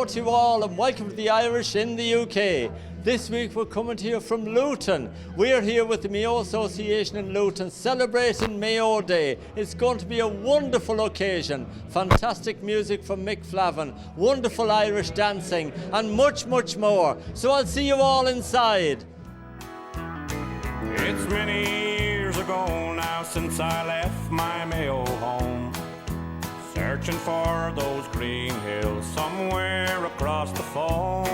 hello to you all and welcome to the Irish in the UK. This week we're coming to you from Luton. We're here with the Mayo Association in Luton celebrating Mayo Day. It's going to be a wonderful occasion. Fantastic music from Mick Flavin, wonderful Irish dancing and much, much more. So I'll see you all inside. It's many years ago now since I left my Mayo home, searching for those green hills somewhere across the foam.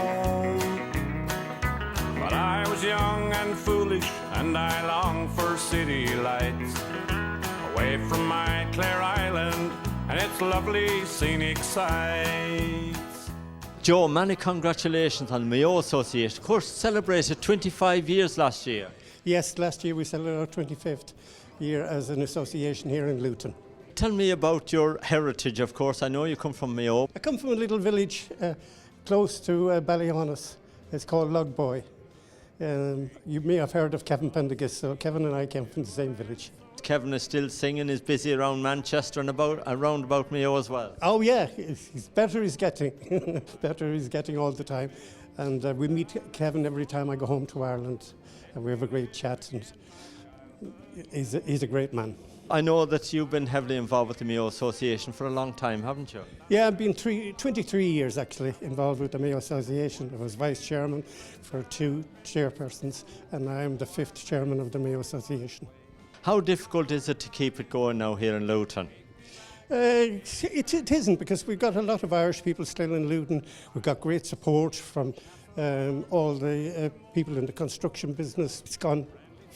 But I was young and foolish and I longed for city lights, away from my Clare Island and its lovely scenic sights. Joe, many congratulations on the Mayo Association. Of course, celebrated 25 years last year. Yes, last year we celebrated our 25th year as an association here in Luton. Tell me about your heritage, of course. I know you come from Mayo. I come from a little village close to Ballyhonus. It's called Lugboy. You may have heard of Kevin Pendergast, so Kevin and I came from the same village. Kevin is still singing, is busy around Manchester and around about Mayo as well. Oh yeah, he's better he's getting. Better he's getting all the time. And we meet Kevin every time I go home to Ireland. And we have a great chat, and he's a great man. I know that you've been heavily involved with the Mayo Association for a long time, haven't you? Yeah, I've been 23 years actually involved with the Mayo Association. I was vice chairman for 2 chairpersons, and I am the 5th chairman of the Mayo Association. How difficult is it to keep it going now here in Luton? It isn't, because we've got a lot of Irish people still in Luton. We've got great support from all the people in the construction business. It's gone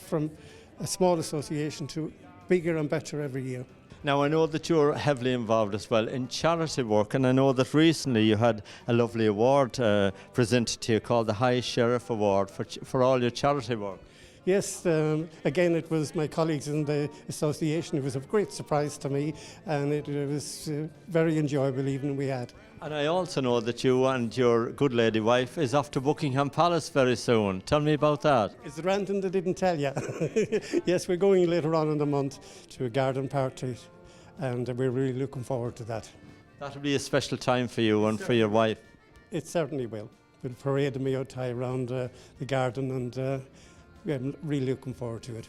from a small association to bigger and better every year. Now, I know that you're heavily involved as well in charity work, and I know that recently you had a lovely award presented to you called the High Sheriff Award for all your charity work. Yes, again, it was my colleagues in the association. It was a great surprise to me, and it was a very enjoyable evening we had. And I also know that you and your good lady wife is off to Buckingham Palace very soon. Tell me about that. Is it random that I didn't tell you? Yes, we're going later on in the month to a garden party, and we're really looking forward to that. That'll be a special time for you and for your wife. It certainly will. We'll parade the Mayo tie around the garden, and I'm really looking forward to it.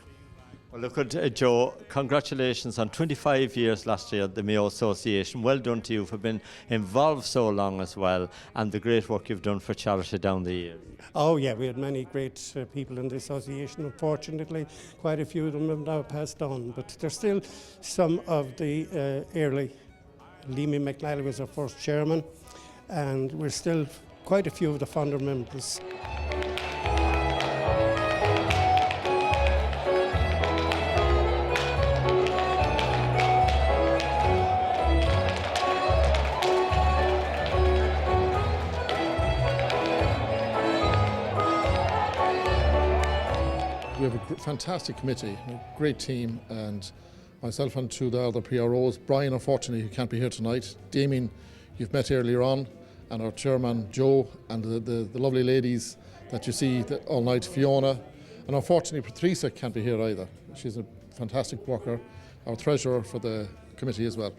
Well, look at Joe, congratulations on 25 years last year at the Mayo Association. Well done to you for being involved so long as well, and the great work you've done for charity down the years. Oh yeah, we had many great people in the association. Unfortunately, quite a few of them have now passed on, but there's still some of the early. Leamy McNally was our first chairman, and we're still quite a few of the founder members. We have a fantastic committee, a great team, and myself and 2 of the other PROs. Brian, unfortunately, who can't be here tonight. Damien, you've met earlier on, and our chairman, Joe, and the lovely ladies that you see all night, Fiona. And unfortunately, Patricia can't be here either. She's a fantastic worker, our treasurer for the committee as well.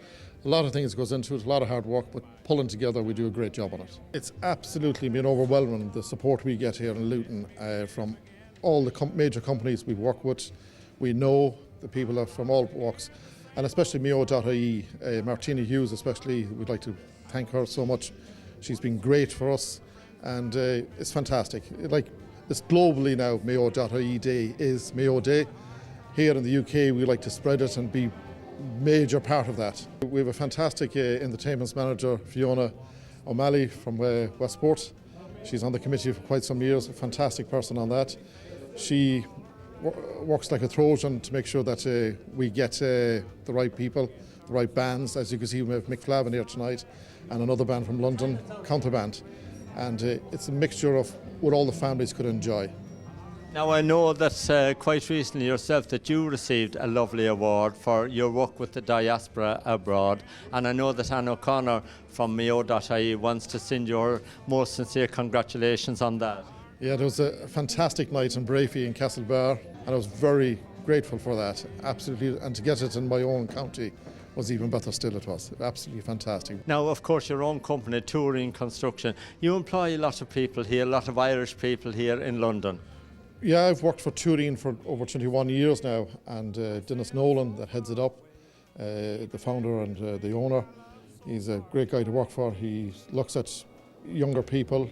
A lot of things goes into it, a lot of hard work, but pulling together, we do a great job on it. It's absolutely been overwhelming, the support we get here in Luton from all the major companies we work with. We know the people are from all walks, and especially Mayo.ie, Martina Hughes especially, we'd like to thank her so much. She's been great for us, and it's fantastic. It's globally now, Mayo.ie Day is Mayo Day. Here in the UK, we like to spread it and be major part of that. We have a fantastic entertainment manager, Fiona O'Malley from Westport. She's on the committee for quite some years, a fantastic person on that. She works like a Trojan to make sure that we get the right people, the right bands. As you can see, we have Mick Flavin here tonight, and another band from London, Counterband. And it's a mixture of what all the families could enjoy. Now, I know that quite recently yourself that you received a lovely award for your work with the diaspora abroad, and I know that Anne O'Connor from Mayo.ie wants to send your most sincere congratulations on that. Yeah, there was a fantastic night in Brafey in Castlebar, and I was very grateful for that, absolutely, and to get it in my own county, was even better still. It was absolutely fantastic. Now, of course, your own company, Touring Construction, you employ a lot of people here, a lot of Irish people here in London. Yeah, I've worked for Touring for over 21 years now, and Dennis Nolan, that heads it up, the founder and the owner, he's a great guy to work for. He looks at younger people.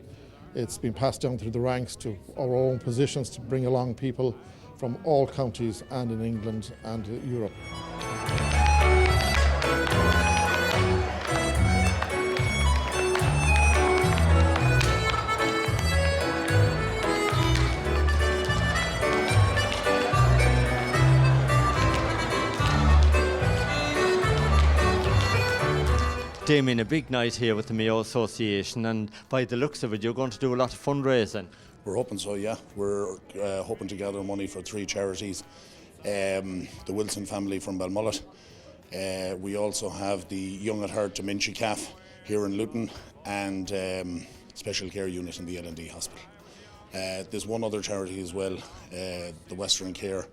It's been passed down through the ranks to our own positions to bring along people from all counties and in England and Europe. Damien, a big night here with the Mayo Association, and by the looks of it, you're going to do a lot of fundraising. We're hoping so, yeah. We're hoping to gather money for 3 charities. The Wilson family from Balmullet. We also have the Young at Heart Dementia CAF here in Luton, and Special Care Unit in the L&D Hospital. There's one other charity as well, the Western Care,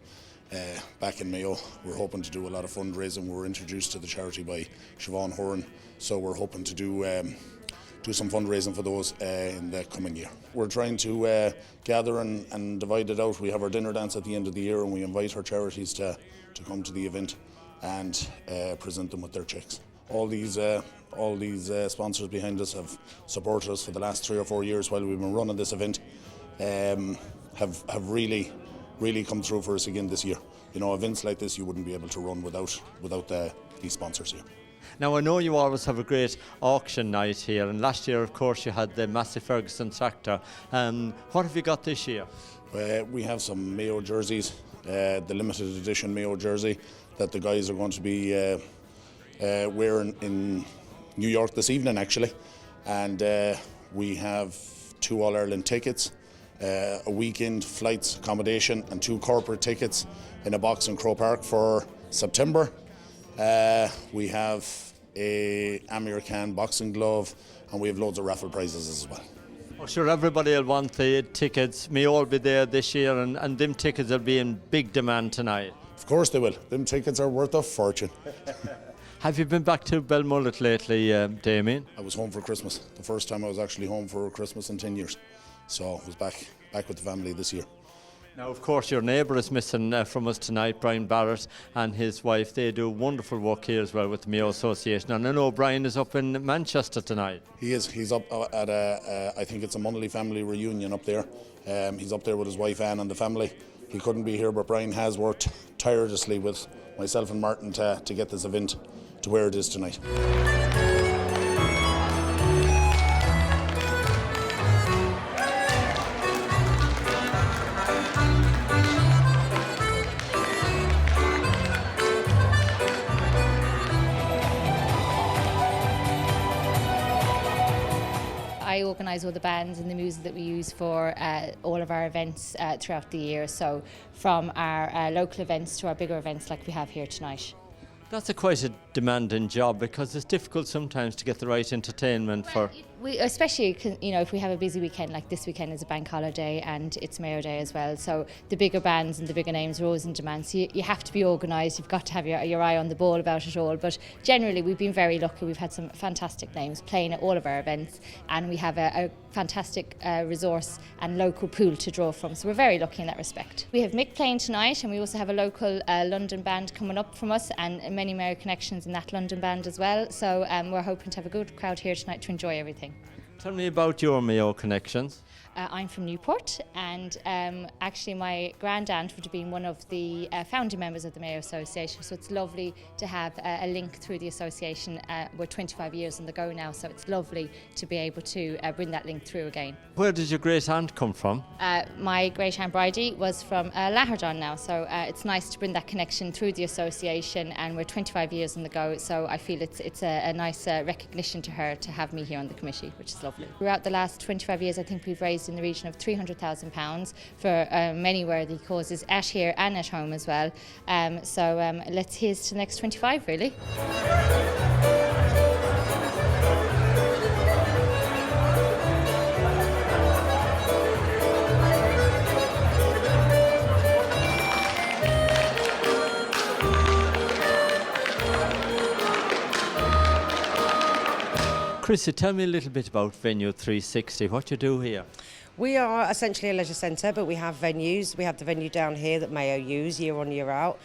back in Mayo. We're hoping to do a lot of fundraising. We were introduced to the charity by Siobhan Horan, so we're hoping to do some fundraising for those in the coming year. We're trying to gather and divide it out. We have our dinner dance at the end of the year, and we invite our charities to come to the event and present them with their cheques. All these sponsors behind us have supported us for the last 3 or 4 years while we've been running this event. Have really come through for us again this year. You know, events like this you wouldn't be able to run without these sponsors here. Now, I know you always have a great auction night here, and last year, of course, you had the massive Ferguson tractor. What have you got this year? We have some Mayo jerseys, the limited edition Mayo jersey that the guys are going to be wearing in New York this evening, actually. And we have 2 All-Ireland tickets, a weekend flights, accommodation, and 2 corporate tickets in a box in Croke Park for September. We have a Amir Khan boxing glove, and we have loads of raffle prizes as well. Oh, sure, everybody will want the tickets. May all be there this year, and them tickets will be in big demand tonight. Of course they will. Them tickets are worth a fortune. Have you been back to Balmullet lately, Damien? I was home for Christmas. The first time I was actually home for Christmas in 10 years. So I was back with the family this year. Now, of course, your neighbour is missing from us tonight, Brian Barrett and his wife. They do wonderful work here as well with the Mayo Association. And I know Brian is up in Manchester tonight. He is. He's up at I think it's a monthly family reunion up there. He's up there with his wife Anne and the family. He couldn't be here, but Brian has worked tirelessly with myself and Martin to get this event to where it is tonight. I organise all the bands and the music that we use for all of our events throughout the year, so from our local events to our bigger events like we have here tonight. That's quite a demanding job, because it's difficult sometimes to get the right entertainment for... We, especially, you know, if we have a busy weekend, like this weekend is a bank holiday and it's Mayo Day as well, so the bigger bands and the bigger names are always in demand, so you have to be organised, you've got to have your eye on the ball about it all. But generally we've been very lucky. We've had some fantastic names playing at all of our events, and we have a fantastic resource and local pool to draw from, so we're very lucky in that respect. We have Mick playing tonight, and we also have a local London band coming up from us, and many Mayo connections in that London band as well, so we're hoping to have a good crowd here tonight to enjoy everything. Tell me about your Mayo connections. I'm from Newport, and actually my grand-aunt would have been one of the founding members of the Mayo Association, so it's lovely to have a link through the association. We're 25 years on the go now, so it's lovely to be able to bring that link through again. Where did your great-aunt come from? My great-aunt Bridie was from Lahardon now, so it's nice to bring that connection through the association, and we're 25 years on the go, so I feel it's a nice recognition to her to have me here on the committee, which is lovely. Throughout the last 25 years, I think we've raised in the region of £300,000 for many worthy causes at here and at home as well. So let's here's to the next 25 really. Chrissy, tell me a little bit about Vineyard 360, what you do here. We are essentially a leisure centre, but we have venues. We have the venue down here that Mayo use year on, year out.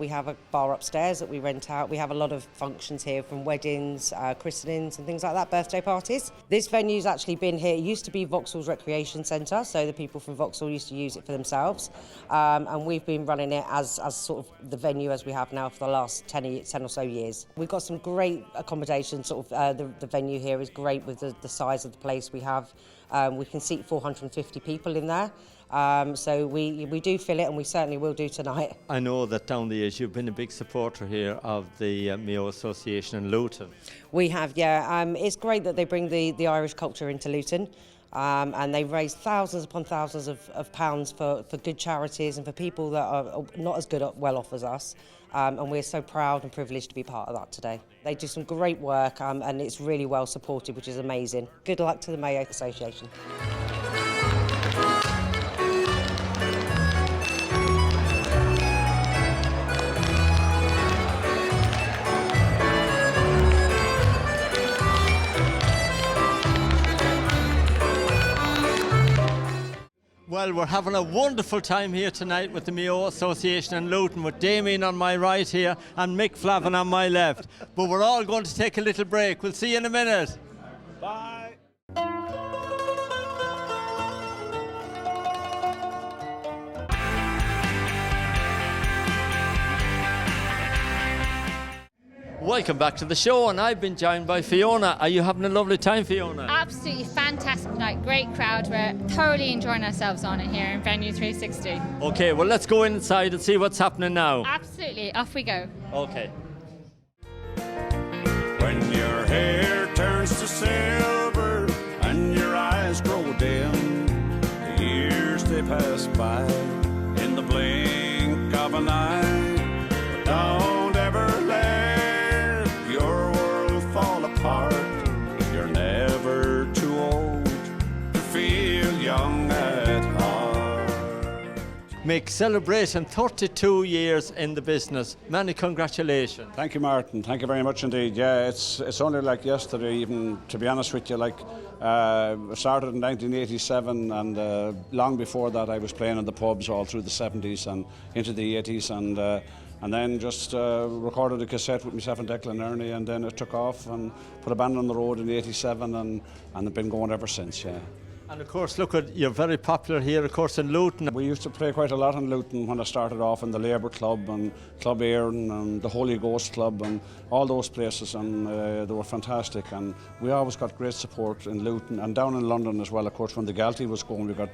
We have a bar upstairs that we rent out. We have a lot of functions here, from weddings, christenings and things like that, birthday parties. This venue's actually been here. It used to be Vauxhall's recreation centre, so the people from Vauxhall used to use it for themselves. And we've been running it as sort of the venue as we have now for the last 10 or so years. We've got some great accommodation. Sort of the venue here is great with the size of the place we have. We can seat 450 people in there, so we do fill it, and we certainly will do tonight. I know that down the years you've been a big supporter here of the Mayo Association in Luton. We have, yeah. It's great that they bring the Irish culture into Luton, and they raise thousands upon thousands of pounds for good charities and for people that are not as well off as us. And we're so proud and privileged to be part of that today. They do some great work, and it's really well supported, which is amazing. Good luck to the Mayo Association. Well, we're having a wonderful time here tonight with the Mayo Association in Luton, with Damien on my right here and Mick Flavin on my left. But we're all going to take a little break. We'll see you in a minute. Bye. Welcome back to the show, and I've been joined by Fiona. Are you having a lovely time, Fiona? Absolutely fantastic night, great crowd. We're thoroughly enjoying ourselves on it here in Venue 360. Okay, well, let's go inside and see what's happening now. Absolutely, off we go. Okay. When your hair turns to silver and your eyes grow dim, the years they pass by in the blink of an eye. But don't ever let your world fall apart. You're never too old to feel young at heart. Mick, celebrating 32 years in the business. Many congratulations. Thank you, Martin. Thank you very much indeed. Yeah, it's only like yesterday, even, to be honest with you. Like, I started in 1987, and long before that I was playing in the pubs all through the 70s and into the 80s, and then just recorded a cassette with myself and Declan Ernie, and then it took off and put a band on the road in 87, and I've been going ever since, yeah. And of course, look, you're very popular here, of course, in Luton. We used to play quite a lot in Luton when I started off in the Labour Club and Club Éireann and the Holy Ghost Club and all those places, and they were fantastic, and we always got great support in Luton and down in London as well. Of course, when the Galtee was going, we got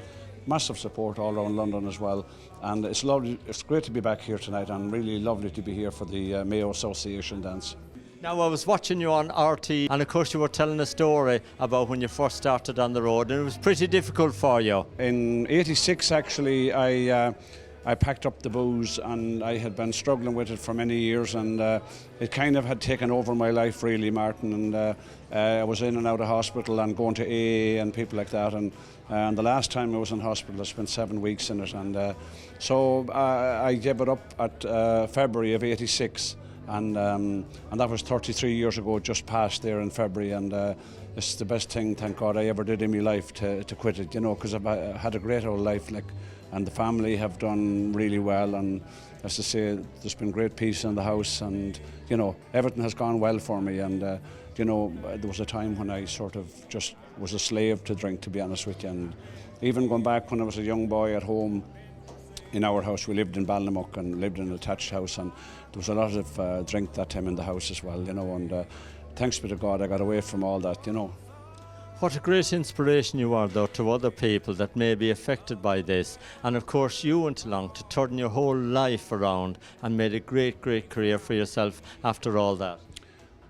massive support all around London as well, and it's lovely. It's great to be back here tonight, and really lovely to be here for the Mayo Association dance. Now, I was watching you on RT, and of course you were telling a story about when you first started on the road, and it was pretty difficult for you. In '86, actually, I packed up the booze, and I had been struggling with it for many years, and it kind of had taken over my life, really, Martin, and I was in and out of hospital and going to AA and people like that, and the last time I was in hospital I spent 7 weeks in it, and so I gave it up at February of '86. And that was 33 years ago, just passed there in February, and it's the best thing, thank God, I ever did in my life to quit it, you know, because I've had a great old life, like, and the family have done really well, and as I say, there's been great peace in the house, and, you know, everything has gone well for me, and, you know, there was a time when I sort of just was a slave to drink, to be honest with you, and even going back when I was a young boy at home, in our house, we lived in Balnamuck and lived in an attached house, and there was a lot of drink that time in the house as well, you know, and thanks be to God I got away from all that, you know. What a great inspiration you are, though, to other people that may be affected by this. And of course you went along to turn your whole life around and made a great, great career for yourself after all that.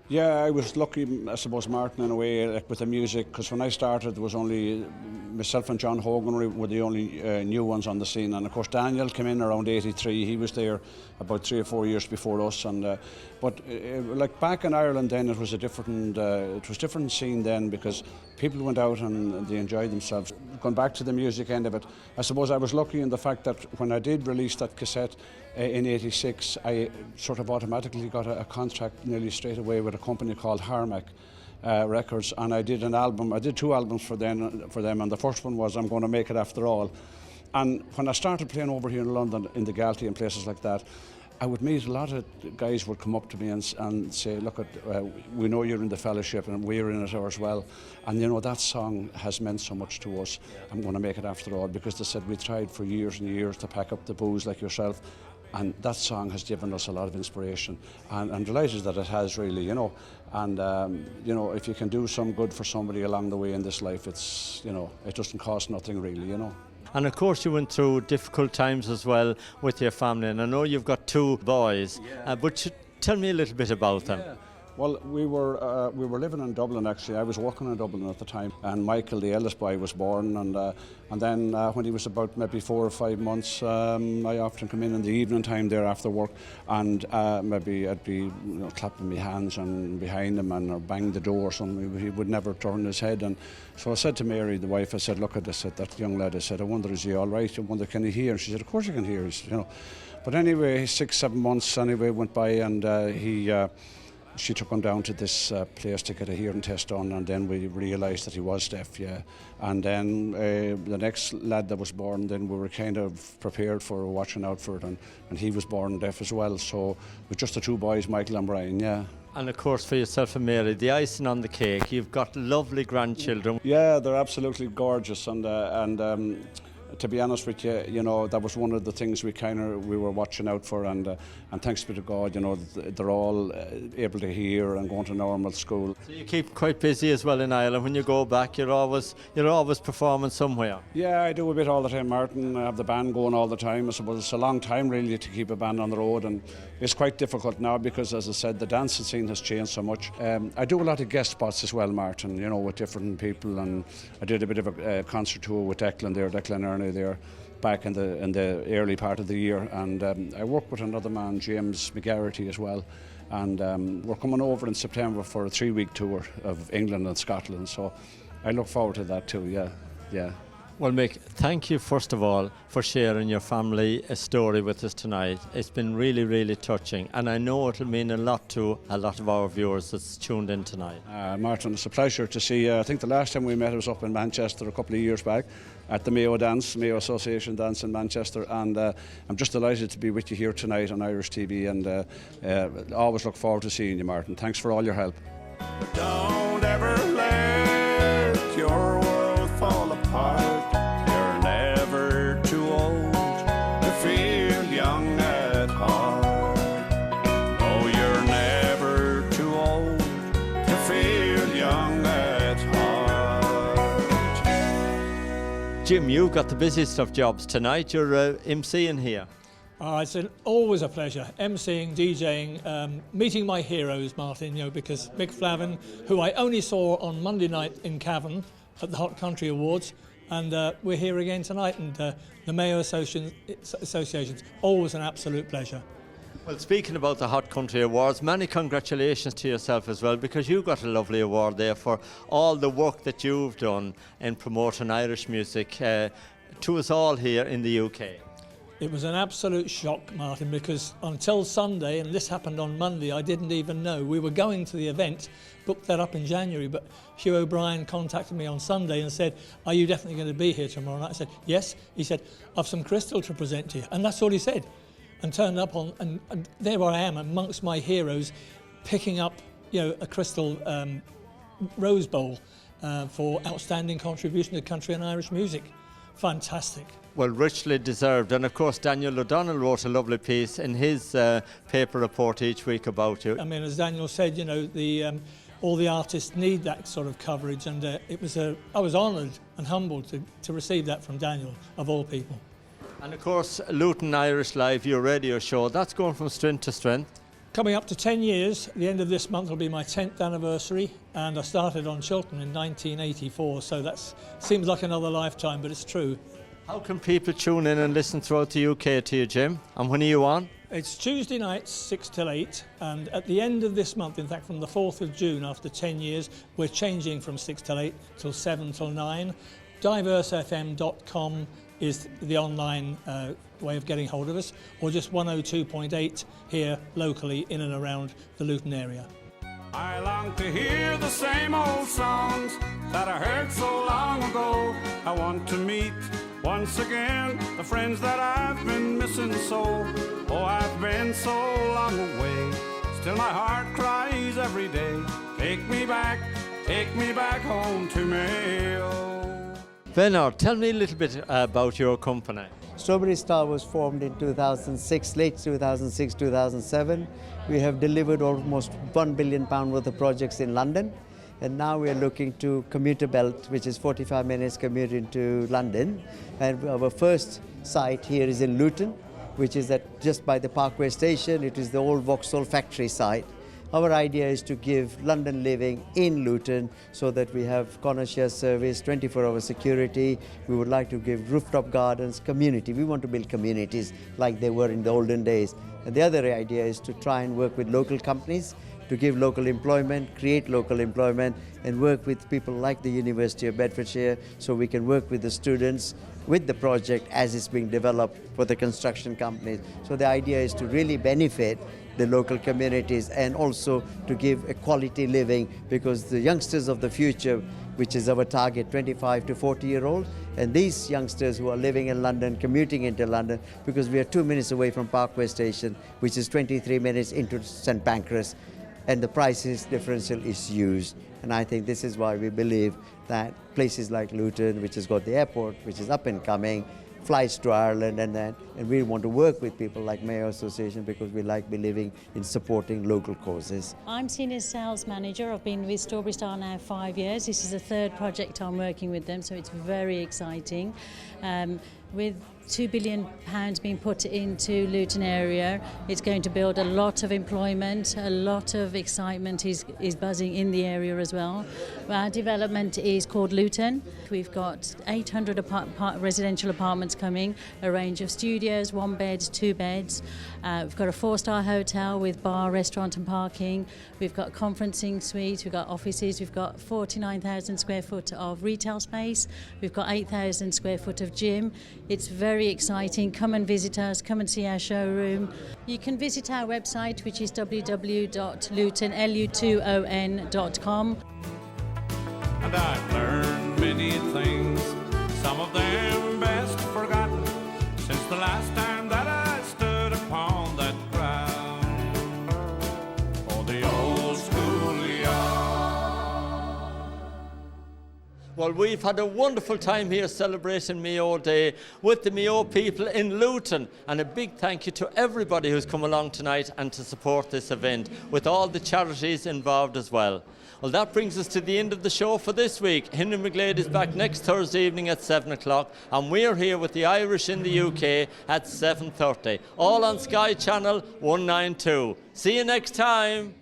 Yeah, I was lucky, I suppose, Martin, in a way, like with the music, because when I started there was only myself and John Hogan were the only new ones on the scene, and of course Daniel came in around '83. He was there about 3 or 4 years before us, and but like back in Ireland then it was a different scene then, because people went out and they enjoyed themselves. Going back to the music end of it, I suppose I was lucky in the fact that when I did release that cassette in '86, I sort of automatically got a contract nearly straight away with a company called Harmac. Records, and I did an album. I did 2 albums for them, and the first one was I'm Going to Make It After All. And when I started playing over here in London, in the Galtee and places like that, I would meet a lot of guys would come up to me and say, look, we know you're in the fellowship and we're in it as well. And you know, that song has meant so much to us. I'm going to make it after all, because they said we tried for years and years to pack up the booze like yourself. And that song has given us a lot of inspiration. And I'm delighted that it has, really, you know. And, you know, if you can do some good for somebody along the way in this life, it's, you know, it doesn't cost nothing, really, you know. And of course you went through difficult times as well with your family, and I know you've got 2 boys, but tell me a little bit about them. Yeah. Well, we were living in Dublin, actually. I was working in Dublin at the time, and Michael, the eldest boy, was born, and then when he was about maybe 4 or 5 months, I often come in the evening time there after work, and maybe I'd be, you know, clapping my hands and behind him, and or bang the door or something. He would never turn his head, and so I said to Mary, the wife, I said, look at this, that young lad. I said, I wonder, is he all right? I wonder, can he hear? And she said, of course he can hear. You know, but anyway, 6, 7 months anyway went by, and she took him down to this place to get a hearing test done, and then we realised that he was deaf, yeah. And then the next lad that was born, then we were kind of prepared for watching out for it, and he was born deaf as well. So with just the 2 boys, Michael and Brian, yeah. And of course for yourself and Mary, the icing on the cake, you've got lovely grandchildren. Yeah, they're absolutely gorgeous, and to be honest with you, you know, that was one of the things we were watching out for, and thanks be to God, you know, they're all able to hear and going to normal school. So you keep quite busy as well in Ireland. When you go back, you're always performing somewhere. Yeah, I do a bit all the time, Martin. I have the band going all the time. I suppose it's a long time really to keep a band on the road, and it's quite difficult now because, as I said, the dancing scene has changed so much. I do a lot of guest spots as well, Martin, you know, with different people, and I did a bit of a concert tour with Declan Ernie there back in the early part of the year, and I work with another man, James McGarrity, as well, and we're coming over in September for a 3-week tour of England and Scotland, so I look forward to that too. Yeah. Well, Mick, thank you first of all for sharing your family story with us tonight. It's been really, really touching, and I know it'll mean a lot to a lot of our viewers that's tuned in tonight. Martin, it's a pleasure to see you. I think the last time we met was up in Manchester a couple of years back at the Mayo Association dance in Manchester, and I'm just delighted to be with you here tonight on Irish TV, and always look forward to seeing you, Martin. Thanks for all your help. Don't ever let your world fall apart. You're never too old to feel young at heart. Oh, you're never too old to feel young at heart. Jim, you've got the busiest of jobs tonight. You're MCing here. It's always a pleasure, MCing, DJing, meeting my heroes, Martin, you know, because Mick Flavin, who I only saw on Monday night in Cavan at the Hot Country Awards, and we're here again tonight, and the Mayo Association's always an absolute pleasure. Well, speaking about the Hot Country Awards, many congratulations to yourself as well, because you got a lovely award there for all the work that you've done in promoting Irish music to us all here in the UK. It was an absolute shock, Martin, because until Sunday, and this happened on Monday, I didn't even know. We were going to the event, booked that up in January, but Hugh O'Brien contacted me on Sunday and said, are you definitely going to be here tomorrow night? I said, yes. He said, I've some crystal to present to you. And that's all he said. And turned up on, and there I am amongst my heroes, picking up, you know, a crystal Rose Bowl for outstanding contribution to country and Irish music. Fantastic. Well, richly deserved. And of course, Daniel O'Donnell wrote a lovely piece in his paper report each week about you. I mean, as Daniel said, you know, all the artists need that sort of coverage, and I was honoured and humbled to receive that from Daniel, of all people. And of course, Luton Irish Live, your radio show, that's going from strength to strength. Coming up to 10 years, the end of this month will be my 10th anniversary, and I started on Chiltern in 1984, so that seems like another lifetime, but it's true. How can people tune in and listen throughout the UK to you, Jim? And when are you on? It's Tuesday nights, 6 till 8, and at the end of this month, in fact from the 4th of June, after 10 years, we're changing from 6 till 8 till 7 till 9. diversefm.com is the online way of getting hold of us, or just 102.8 here locally in and around the Luton area. I long to hear the same old songs that I heard so long ago. I want to meet once again the friends that I've been missing so. Oh, I've been so long away, still my heart cries every day. Take me back home to Mayo. Vineyard, tell me a little bit about your company. Strawberry Star was formed in 2006, late 2006, 2007. We have delivered almost £1 billion worth of projects in London. And now we are looking to commuter belt, which is 45 minutes commute into London. And our first site here is in Luton, which is just by the Parkway station. It is the old Vauxhall factory site. Our idea is to give London living in Luton so that we have concierge service, 24-hour security. We would like to give rooftop gardens, community. We want to build communities like they were in the olden days. And the other idea is to try and work with local companies to give local employment, create local employment, and work with people like the University of Bedfordshire so we can work with the students with the project as it's being developed for the construction companies. So the idea is to really benefit the local communities and also to give a quality living, because the youngsters of the future, which is our target, 25 to 40-year-olds, and these youngsters who are living in London, commuting into London, because we are 2 minutes away from Parkway Station, which is 23 minutes into St Pancras, and the prices differential is used. And I think this is why we believe that places like Luton, which has got the airport, which is up and coming, flights to Ireland and we want to work with people like Mayo Association because we like believing in supporting local causes. I'm Senior Sales Manager. I've been with Strawberry Star now 5 years. This is the third project I'm working with them, so it's very exciting. With £2 billion being put into Luton area, it's going to build a lot of employment, a lot of excitement is buzzing in the area as well. Our development is called Luton. We've got 800 residential apartments coming, a range of studios, 1 bed, 2 beds. We've got a 4-star hotel with bar, restaurant and parking. We've got conferencing suites, we've got offices, we've got 49,000 square foot of retail space, we've got 8,000 square foot of gym. It's very exciting. Come and visit us, come and see our showroom. You can visit our website, which is www.luton.com. And I've learned many things, some of them best forgotten, since the last time that I stood upon that ground. Oh, the old school yard. Well, we've had a wonderful time here celebrating Mayo Day with the Mayo people in Luton, and a big thank you to everybody who's come along tonight and to support this event, with all the charities involved as well. Well, that brings us to the end of the show for this week. Henry McGlade is back next Thursday evening at 7 o'clock, and we're here with the Irish in the UK at 7:30, all on Sky Channel 192. See you next time.